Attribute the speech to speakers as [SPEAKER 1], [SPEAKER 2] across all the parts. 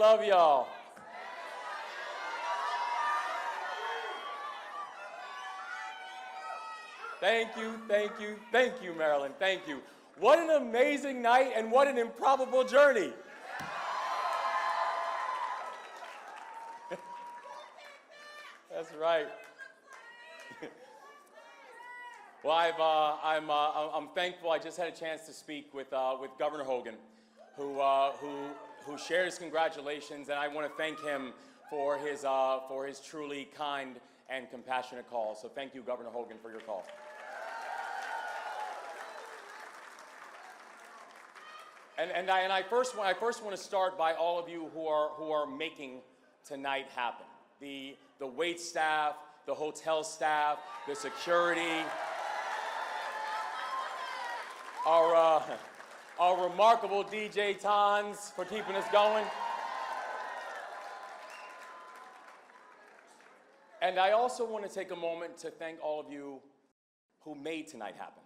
[SPEAKER 1] love y'all. Thank you, thank you, thank you, Maryland, thank you. What an amazing night and what an improbable journey. That's right. Well, I'm thankful. I just had a chance to speak with Governor Hogan, who shared his congratulations, and I want to thank him for his truly kind and compassionate call. So thank you, Governor Hogan, for your call. And I first want to start by all of you who are making tonight happen. The wait staff, the hotel staff, the security, our remarkable DJ Tons for keeping us going. And I also want to take a moment to thank all of you who made tonight happen.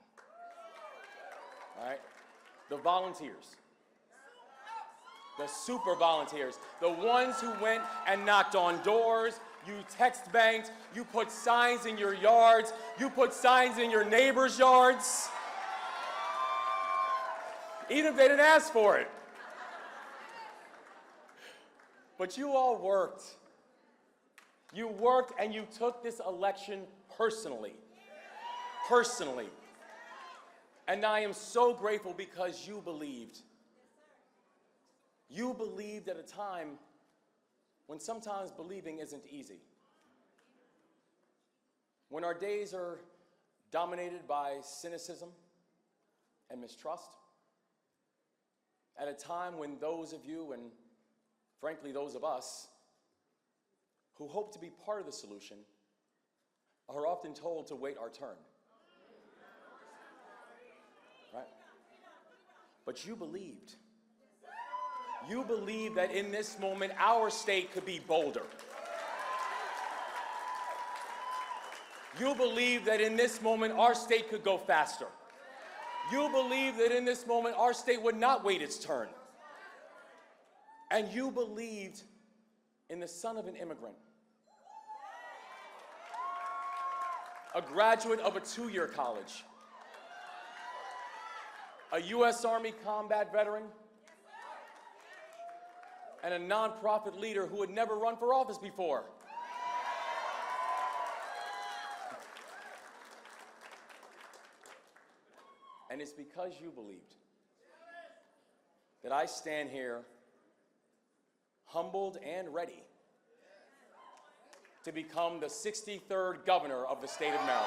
[SPEAKER 1] All right? The volunteers. The super volunteers, the ones who went and knocked on doors, you text banked, you put signs in your yards, you put signs in your neighbors' yards, even if they didn't ask for it. But you all worked. You worked and you took this election personally. Personally. And I am so grateful because you believed. You believed at a time when sometimes believing isn't easy. When our days are dominated by cynicism and mistrust. At a time when those of you, and frankly those of us, who hope to be part of the solution, are often told to wait our turn. Right? But you believed. You believe that in this moment, our state could be bolder. You believe that in this moment, our state could go faster. You believe that in this moment, our state would not wait its turn. And you believed in the son of an immigrant, a graduate of a 2-year college, a U.S. Army combat veteran, and a nonprofit leader who had never run for office before. And it's because you believed that I stand here humbled and ready to become the 63rd governor of the state of Maryland.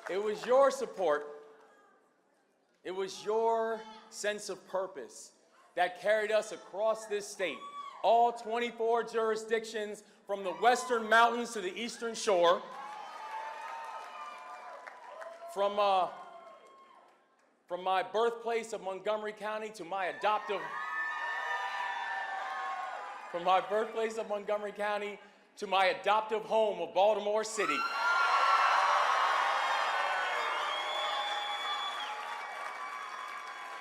[SPEAKER 1] It was your support, it was your sense of purpose that carried us across this state, all 24 jurisdictions from the western mountains to the eastern shore, from my birthplace of Montgomery County to my adoptive home of Baltimore City.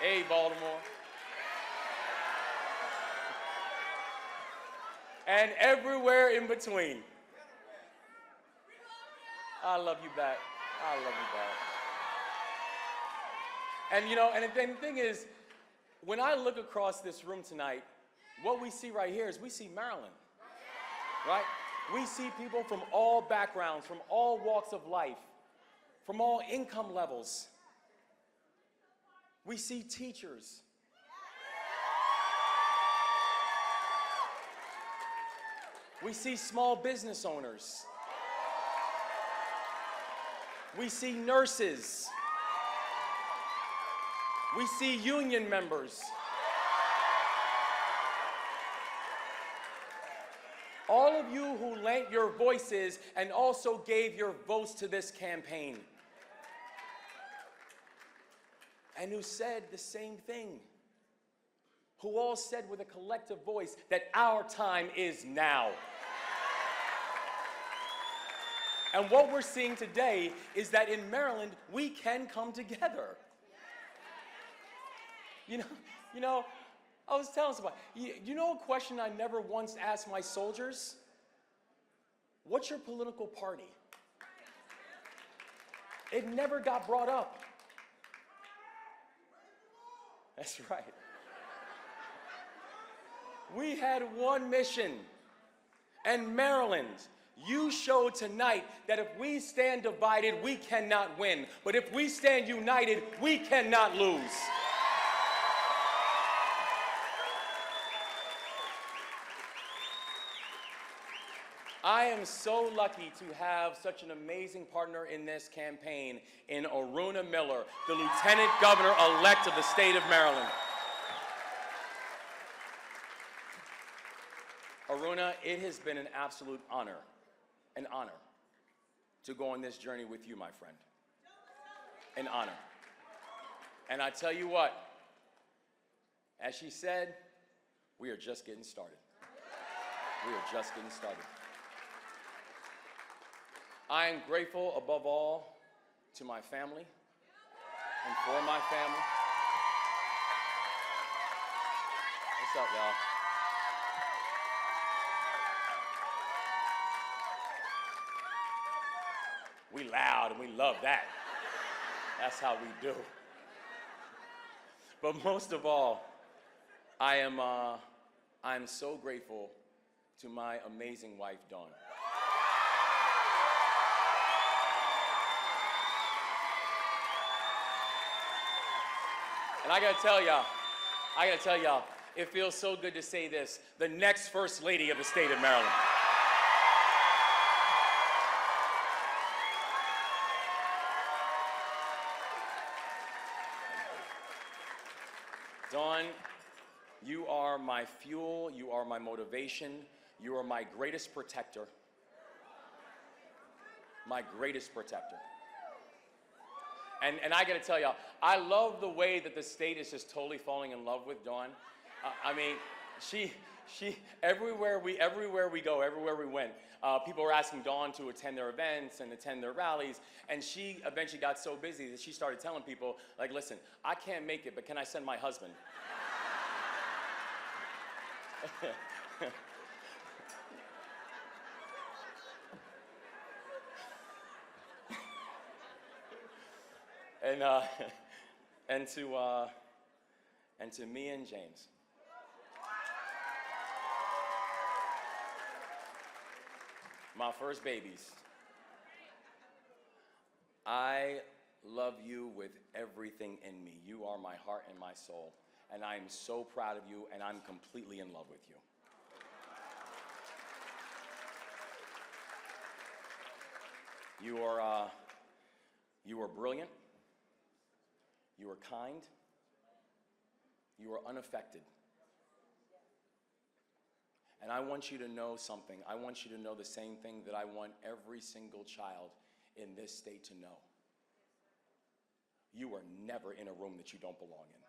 [SPEAKER 1] Hey, Baltimore. And everywhere in between. I love you back. I love you back. And you know, and the thing is, when I look across this room tonight, what we see right here is we see Maryland, right? We see people from all backgrounds, from all walks of life, from all income levels. We see teachers. We see small business owners. We see nurses. We see union members. All of you who lent your voices and also gave your votes to this campaign. and who said the same thing, who all said with a collective voice that our time is now. And what we're seeing today is that in Maryland, we can come together. You know, I was telling somebody, you know a question I never once asked my soldiers? What's your political party? It never got brought up. That's right. We had one mission. And Maryland, you showed tonight that if we stand divided, we cannot win. But if we stand united, we cannot lose. I am so lucky to have such an amazing partner in this campaign in Aruna Miller, the Lieutenant Governor-Elect of the state of Maryland. Aruna, it has been an absolute honor to go on this journey with you, my friend. An honor. And I tell you what, as she said, we are just getting started. We are just getting started. I am grateful above all to my family and for my family. What's up, y'all? We loud and we love that. That's how we do. But most of all, I am so grateful to my amazing wife, Dawn. And I gotta tell y'all, it feels so good to say this, the next First Lady of the state of Maryland. Dawn, you are my fuel, you are my motivation, you are my greatest protector. My greatest protector. And I gotta tell y'all, I love the way that the state is just totally falling in love with Dawn. I mean, she everywhere we go, everywhere we went, people were asking Dawn to attend their events and attend their rallies, and she eventually got so busy that she started telling people, like, listen, I can't make it, but can I send my husband? And to me and James. My first babies. I love you with everything in me. You are my heart and my soul. And I am so proud of you, and I'm completely in love with you. You are brilliant. You are kind. You are unaffected. And I want you to know something. I want you to know the same thing that I want every single child in this state to know. You are never in a room that you don't belong in.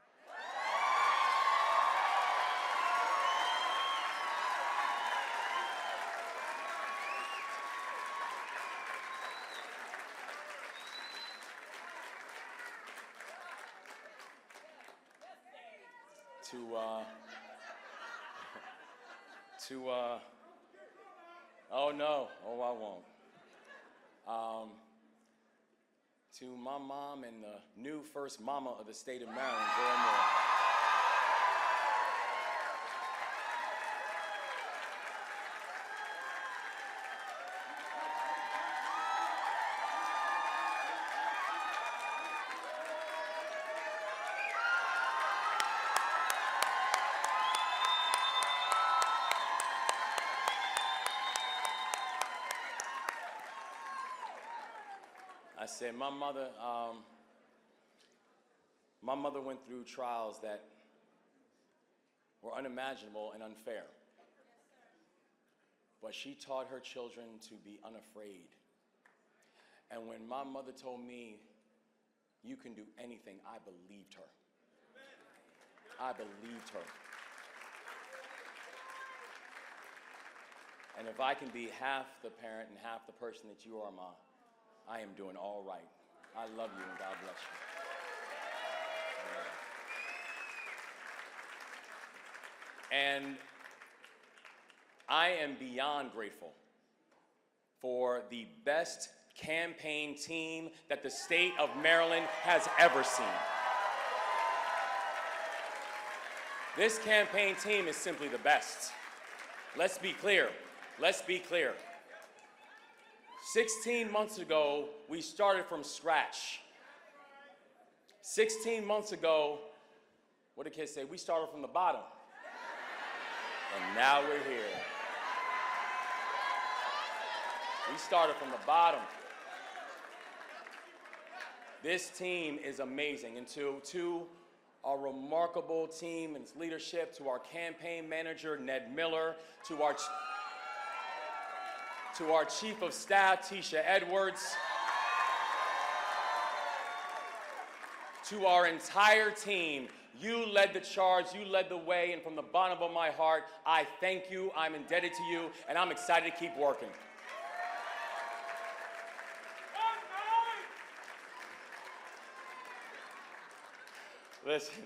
[SPEAKER 1] Oh no, oh I won't. To my mom and the new first mama of the state of Maryland, Wes Moore. I said, my mother went through trials that were unimaginable and unfair. But she taught her children to be unafraid. And when my mother told me, you can do anything. I believed her. I believed her. And if I can be half the parent and half the person that you are, Ma, I am doing all right. I love you and God bless you. And I am beyond grateful for the best campaign team that the state of Maryland has ever seen. This campaign team is simply the best. Let's be clear. Let's be clear. 16 months ago, we started from scratch. 16 months ago, what did kids say? We started from the bottom. And now we're here. We started from the bottom. This team is amazing. And to our remarkable team and its leadership, to our campaign manager, Ned Miller, to our Chief of Staff, Tisha Edwards, to our entire team, you led the charge, you led the way, and from the bottom of my heart, I thank you, I'm indebted to you, and I'm excited to keep working. Listen,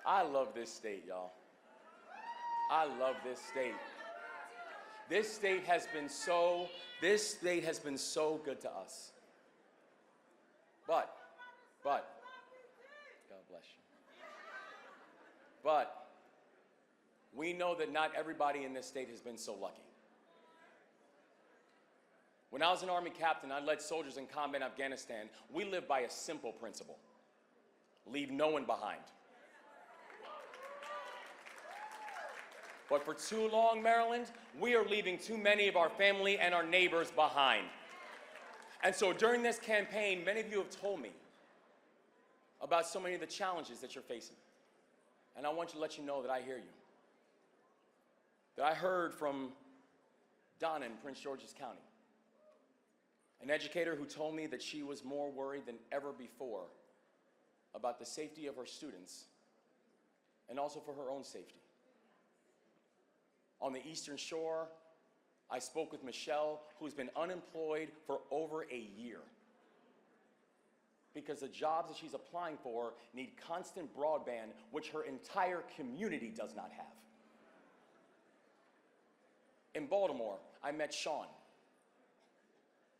[SPEAKER 1] I love this state, y'all. I love this state. This state has been so good to us. But, God bless you. But, we know that not everybody in this state has been so lucky. When I was an Army captain, I led soldiers in combat in Afghanistan. We lived by a simple principle: leave no one behind. But for too long, Maryland, we are leaving too many of our family and our neighbors behind. And so during this campaign, many of you have told me about so many of the challenges that you're facing. And I want to let you know that I hear you. That I heard from Donna in Prince George's County, an educator who told me that she was more worried than ever before about the safety of her students and also for her own safety. On the Eastern Shore, I spoke with Michelle, who's been unemployed for over a year because the jobs that she's applying for need constant broadband, which her entire community does not have. In Baltimore, I met Sean,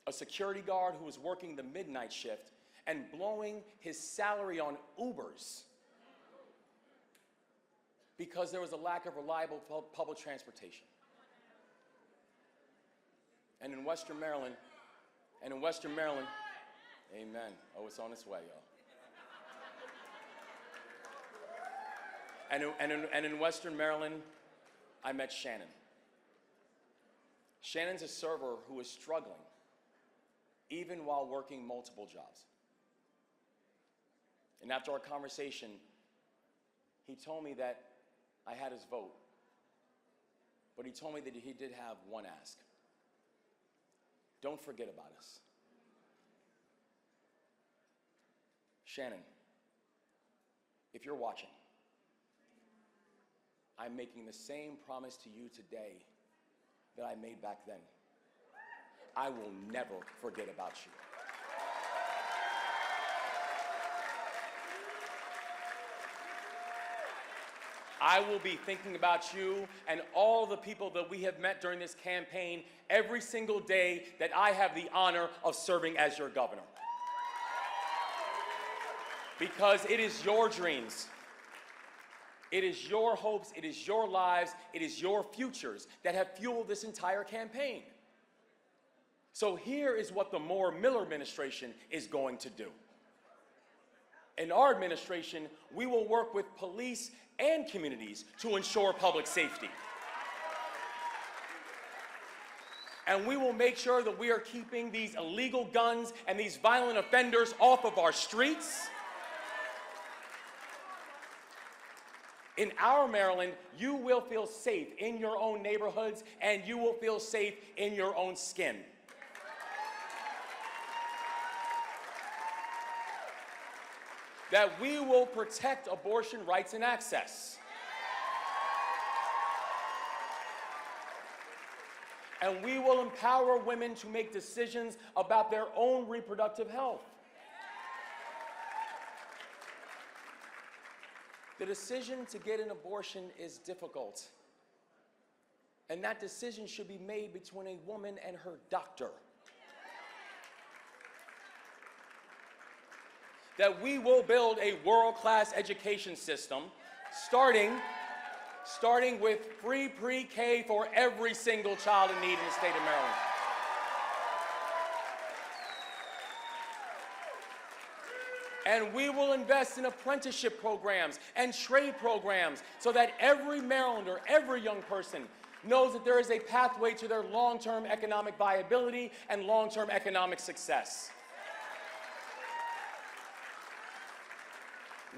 [SPEAKER 1] a security guard who was working the midnight shift and blowing his salary on Ubers because there was a lack of reliable public transportation. And in Western Maryland, amen. Oh, it's on its way, y'all. And in Western Maryland, I met Shannon. Shannon's a server who is struggling, even while working multiple jobs. And after our conversation, he told me that I had his vote, but he told me that he did have one ask. Don't forget about us. Shannon, if you're watching, I'm making the same promise to you today that I made back then. I will never forget about you. I will be thinking about you and all the people that we have met during this campaign every single day that I have the honor of serving as your governor. Because it is your dreams, it is your hopes, it is your lives, it is your futures that have fueled this entire campaign. So here is what the Moore-Miller administration is going to do. In our administration, we will work with police and communities to ensure public safety. And we will make sure that we are keeping these illegal guns and these violent offenders off of our streets. In our Maryland, you will feel safe in your own neighborhoods and you will feel safe in your own skin. that we will protect abortion rights and access. And we will empower women to make decisions about their own reproductive health. The decision to get an abortion is difficult. And that decision should be made between a woman and her doctor. That we will build a world-class education system, starting with free pre-K for every single child in need in the state of Maryland. And we will invest in apprenticeship programs and trade programs so that every Marylander, every young person knows that there is a pathway to their long-term economic viability and long-term economic success.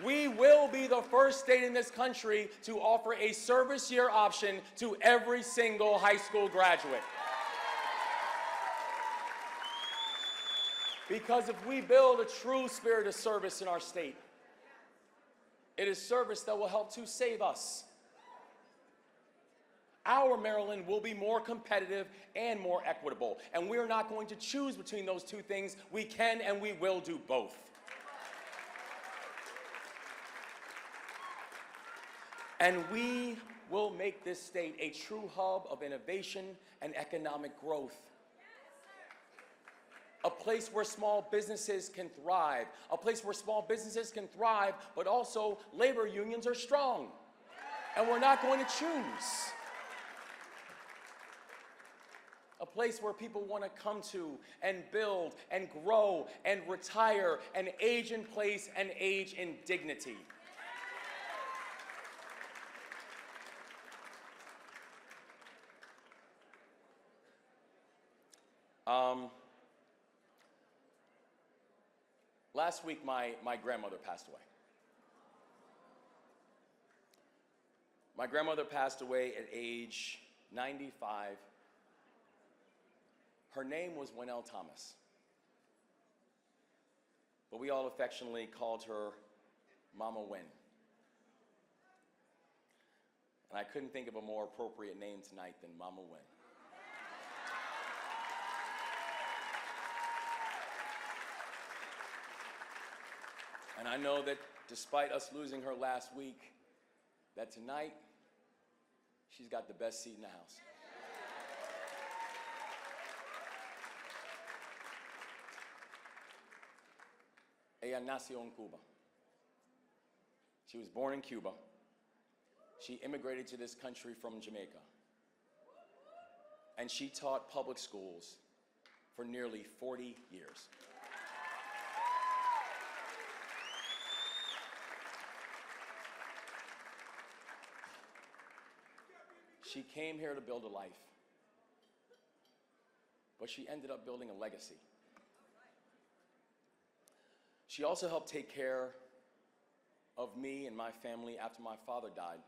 [SPEAKER 1] We will be the first state in this country to offer a service year option to every single high school graduate. Because if we build a true spirit of service in our state, it is service that will help to save us. Our Maryland will be more competitive and more equitable, and we are not going to choose between those two things. We can and we will do both. And we will make this state a true hub of innovation and economic growth. A place where small businesses can thrive. A place where small businesses can thrive, but also labor unions are strong. And we're not going to choose. A place where people want to come to and build and grow and retire and age in place and age in dignity. Last week, my grandmother passed away. My grandmother passed away at age 95. Her name was Winnell Thomas, but we all affectionately called her Mama Win. And I couldn't think of a more appropriate name tonight than Mama Win. And I know that despite us losing her last week, that tonight, she's got the best seat in the house. Ella nació en Cuba. She was born in Cuba. She immigrated to this country from Jamaica. And she taught public schools for nearly 40 years. She came here to build a life, but she ended up building a legacy. She also helped take care of me and my family after my father died,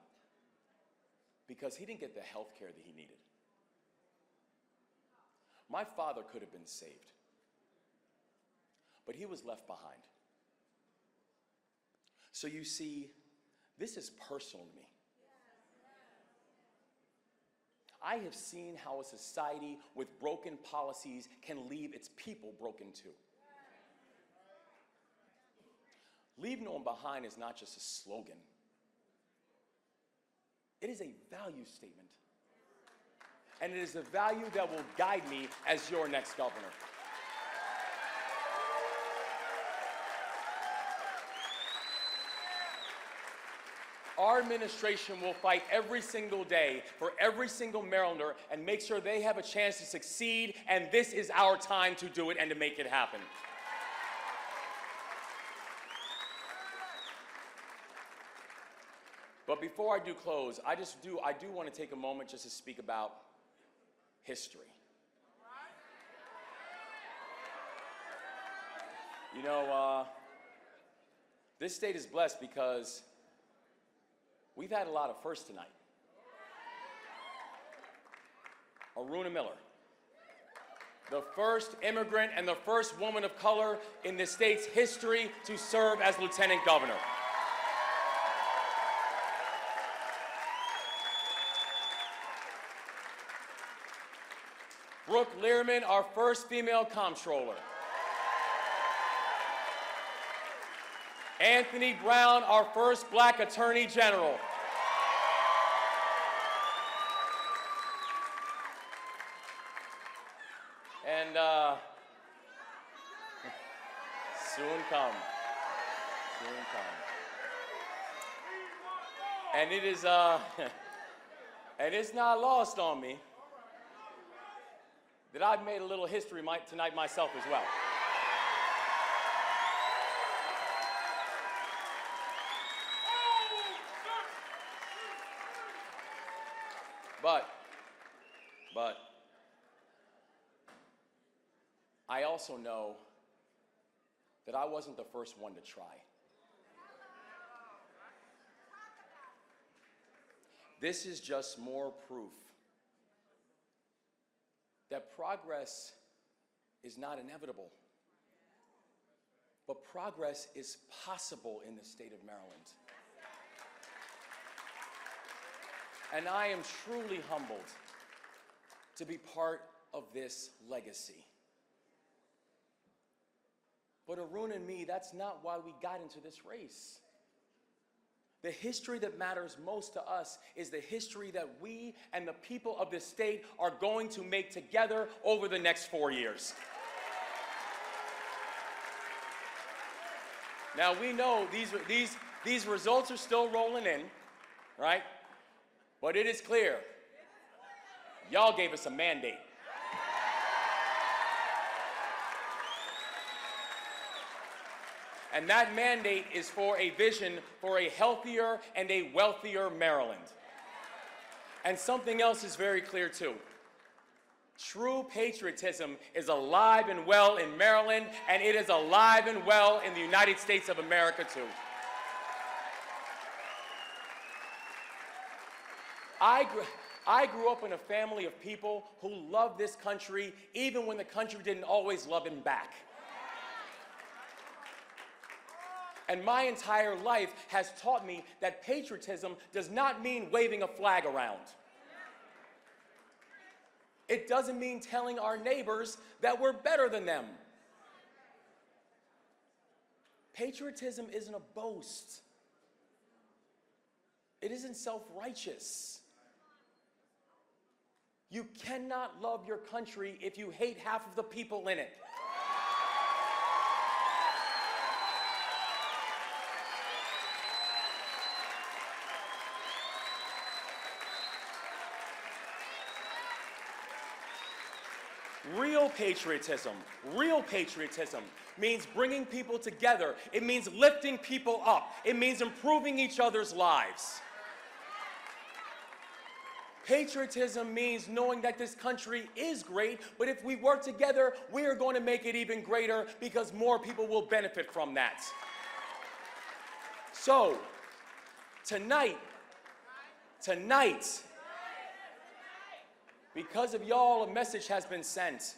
[SPEAKER 1] because he didn't get the health care that he needed. My father could have been saved, but he was left behind. So you see, this is personal to me. I have seen how a society with broken policies can leave its people broken too. Leave no one behind is not just a slogan. It is a value statement. And it is a value that will guide me as your next governor. Our administration will fight every single day for every single Marylander and make sure they have a chance to succeed, and this is our time to do it and to make it happen. But before I do close, I do want to take a moment just to speak about history. You know, this state is blessed because we've had a lot of firsts tonight. Aruna Miller, the first immigrant and the first woman of color in the state's history to serve as lieutenant governor. Brooke Learman, our first female comptroller. Anthony Brown, our first black attorney general. And soon come. And it is, and it's not lost on me that I've made a little history tonight myself as well. But I also know that I wasn't the first one to try. This is just more proof that progress is not inevitable, but progress is possible in the state of Maryland. And I am truly humbled to be part of this legacy. But Aruna and me, that's not why we got into this race. The history that matters most to us is the history that we and the people of this state are going to make together over the next 4 years. Now we know these results are still rolling in, right? But it is clear, y'all gave us a mandate. And that mandate is for a vision for a healthier and a wealthier Maryland. And something else is very clear too. True patriotism is alive and well in Maryland, and it is alive and well in the United States of America too. I grew up in a family of people who loved this country even when the country didn't always love him back. And my entire life has taught me that patriotism does not mean waving a flag around. It doesn't mean telling our neighbors that we're better than them. Patriotism isn't a boast. It isn't self-righteous. You cannot love your country if you hate half of the people in it. Real patriotism means bringing people together. It means lifting people up. It means improving each other's lives. Patriotism means knowing that this country is great, but if we work together, we are going to make it even greater because more people will benefit from that. So, tonight, because of y'all, a message has been sent.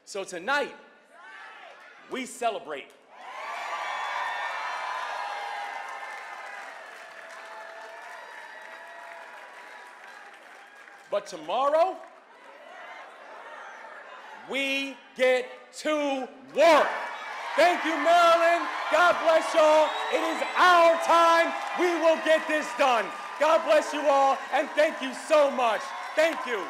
[SPEAKER 1] So tonight, we celebrate. But tomorrow, we get to work. Thank you, Maryland. God bless y'all. It is our time. We will get this done. God bless you all, and thank you so much. Thank you.